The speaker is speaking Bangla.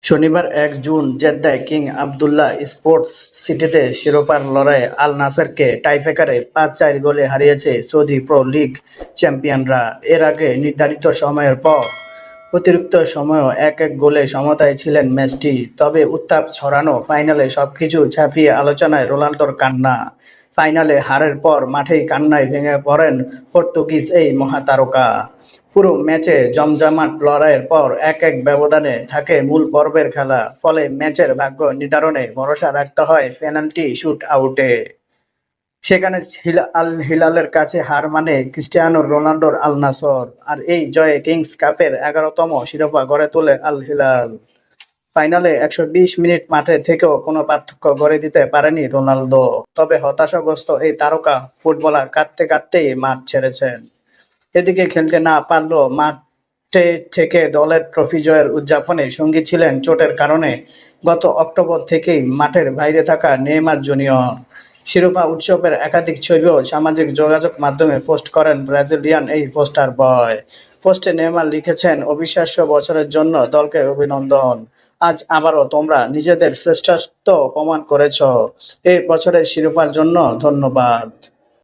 শনিবার ১ জুন জেদ্দায় কিং আবদুল্লাহ স্পোর্টস সিটিতে শিরোপার লড়াইয়ে আল নাসেরকে টাইব্রেকারে ৫-৪ গোলে হারিয়েছে সৌদি প্রো লিগ চ্যাম্পিয়নরা। এর আগে নির্ধারিত সময়ের পর অতিরিক্ত সময়েও ১-১ গোলে সমতায় ছিলেন ম্যাচটি। তবে উত্তাপ ছড়ানো ফাইনালে সবকিছু ছাপিয়ে আলোচনায় রোনালদোর কান্না। ফাইনালে হারের পর মাঠেই কান্নায় ভেঙে পড়েন পর্তুগিজ এই মহাতারকা। পুরো ম্যাচে জমজমাট লড়াইয়ের পর ১-১ ব্যবধানে থাকে মূল পর্বের খেলা। ফলে ম্যাচের ভাগ্য নির্ধারণে ভরসা রাখতে হয় পেনাল্টি শুট-আউটে। সেখানে আল হিলালের কাছে হার মানে ক্রিস্টিয়ানো রোনালদোর আল নাসর। আর এই জয়ে কিংস কাপের ১১তম শিরোপা গড়ে তোলে আল হিলাল। ফাইনালে ১২০ মিনিট মাঠে থেকেও কোনো পার্থক্য গড়ে দিতে পারেনি রোনালদো। তবে হতাশাগ্রস্ত এই তারকা ফুটবলার কাঁদতে কাঁদতেই মাঠ ছেড়েছেন। এদিকে খেলতে না পারলেও মাঠে থেকে দলের ট্রফি জয়ের উদযাপনে সঙ্গী ছিলেন চোটের কারণে গত অক্টোবর থেকেই মাঠের বাইরে থাকা নেইমার জুনিয়র। শিরোপা উৎসবের একাধিক ছবিও সামাজিক যোগাযোগ মাধ্যমে পোস্ট করেন ব্রাজিলিয়ান এই পোস্টার বয়। পোস্টে নেইমার লিখেছেন, অবিশ্বাস্য বছরের জন্য দলকে অভিনন্দন। আজ আবারও তোমরা নিজেদের শ্রেষ্ঠত্ব প্রমাণ করেছ। এই বছরের শিরোপার জন্য ধন্যবাদ।